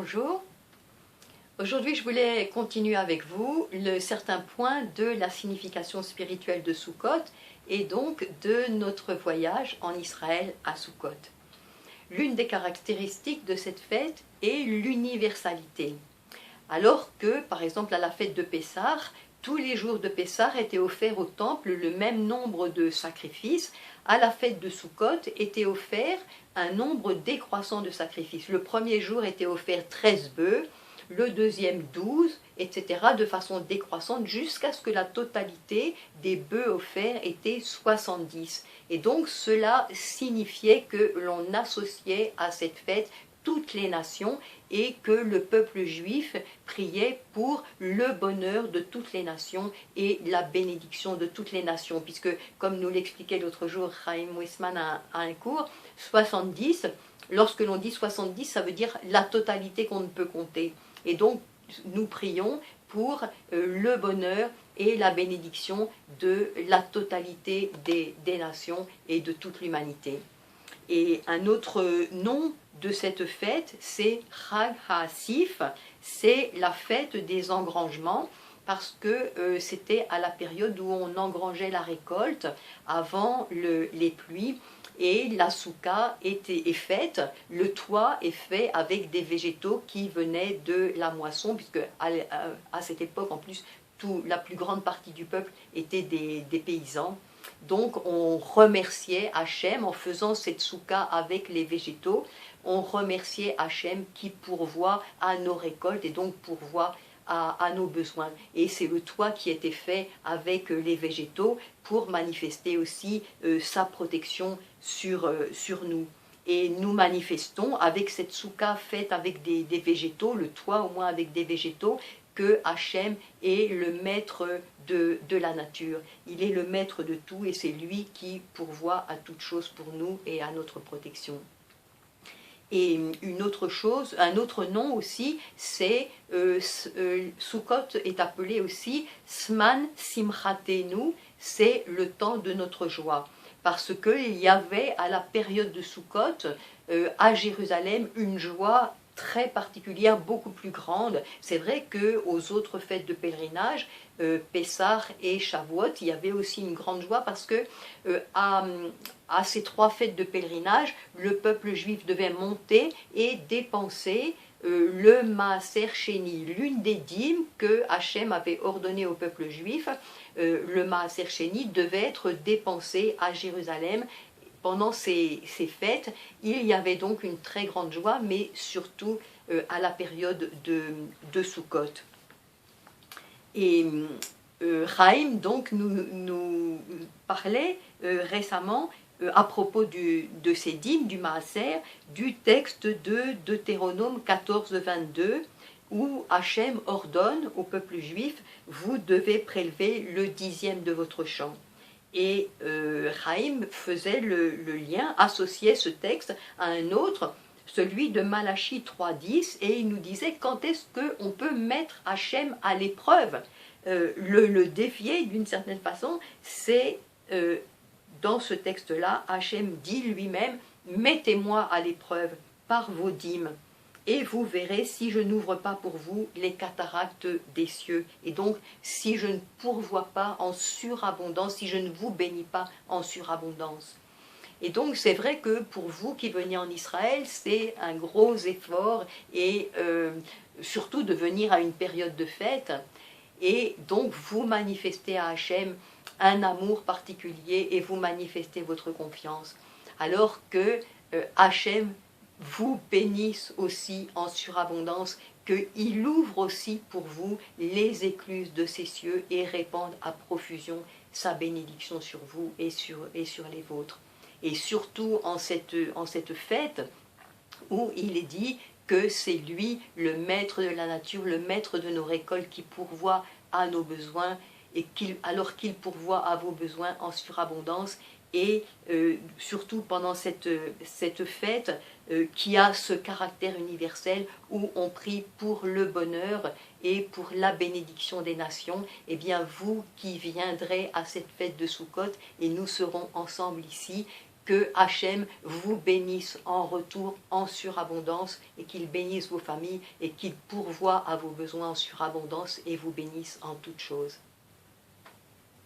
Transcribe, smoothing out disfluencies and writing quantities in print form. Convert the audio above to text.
Bonjour. Aujourd'hui, je voulais continuer avec vous certains points de la signification spirituelle de Sukkot et donc de notre voyage en Israël à Sukkot. L'une des caractéristiques de cette fête est l'universalité. Alors que, par exemple, à la fête de Pessah, tous les jours de Pessah étaient offerts au temple le même nombre de sacrifices. À la fête de Sukkot était offert un nombre décroissant de sacrifices. Le premier jour était offert 13 bœufs, le deuxième 12, etc., de façon décroissante jusqu'à ce que la totalité des bœufs offerts était 70. Et donc cela signifiait que l'on associait à cette fête toutes les nations et que le peuple juif priait pour le bonheur de toutes les nations et la bénédiction de toutes les nations, puisque comme nous l'expliquait l'autre jour Chaim Weissman à un cours, 70, lorsque l'on dit 70, ça veut dire la totalité qu'on ne peut compter. Et donc nous prions pour le bonheur et la bénédiction de la totalité des nations et de toute l'humanité. Et un autre nom de cette fête, c'est Chag HaSif, c'est la fête des engrangements, parce que c'était à la période où on engrangeait la récolte avant les pluies, et la souka est faite, le toit est fait avec des végétaux qui venaient de la moisson, puisque à cette époque en plus, la plus grande partie du peuple était des paysans. Donc on remerciait Hachem en faisant cette souka avec les végétaux, on remerciait Hachem qui pourvoit à nos récoltes et donc pourvoit à nos besoins. Et c'est le toit qui était fait avec les végétaux pour manifester aussi sa protection sur nous. Et nous manifestons avec cette souka faite avec des végétaux, le toit au moins avec des végétaux, que Hachem est le maître de la nature. Il est le maître de tout et c'est lui qui pourvoit à toute chose pour nous et à notre protection. Et une autre chose, un autre nom aussi, c'est Sukkot est appelé aussi Sman Simchatenu, c'est le temps de notre joie. Parce qu'il y avait à la période de Sukkot à Jérusalem une joie très particulière, beaucoup plus grande. C'est vrai qu'aux autres fêtes de pèlerinage, Pessah et Shavuot, il y avait aussi une grande joie parce que à ces trois fêtes de pèlerinage, le peuple juif devait monter et dépenser le Maaser Sheni, l'une des dîmes que Hachem avait ordonné au peuple juif. Le Maaser Sheni devait être dépensé à Jérusalem. Pendant ces fêtes, il y avait donc une très grande joie, mais surtout à la période de Sukkot. Et Chaim donc nous parlait récemment à propos de ces dîmes du Maaser, du texte de Deutéronome 14, 22, où Hachem ordonne au peuple juif, vous devez prélever le 10e de votre champ. Et Chaim faisait le lien, associait ce texte à un autre, celui de Malachie 3.10, et il nous disait quand est-ce qu'on peut mettre Hachem à l'épreuve. Le défier d'une certaine façon, c'est dans ce texte-là, Hachem dit lui-même, mettez-moi à l'épreuve par vos dîmes. Et vous verrez si je n'ouvre pas pour vous les cataractes des cieux. Et donc, si je ne pourvois pas en surabondance, si je ne vous bénis pas en surabondance. Et donc, c'est vrai que pour vous qui venez en Israël, c'est un gros effort, et surtout de venir à une période de fête. Et donc, vous manifestez à Hachem un amour particulier et vous manifestez votre confiance. Alors que Hachem vous bénisse aussi en surabondance, qu'il ouvre aussi pour vous les écluses de ses cieux et répande à profusion sa bénédiction sur vous et sur les vôtres. Et surtout en cette fête où il est dit que c'est lui le maître de la nature, le maître de nos récoltes qui pourvoit à nos besoins, et alors qu'il pourvoit à vos besoins en surabondance. Et surtout pendant cette fête qui a ce caractère universel où on prie pour le bonheur et pour la bénédiction des nations, et bien vous qui viendrez à cette fête de Sukkot, et nous serons ensemble ici, que Hachem vous bénisse en retour en surabondance et qu'il bénisse vos familles et qu'il pourvoie à vos besoins en surabondance et vous bénisse en toutes choses.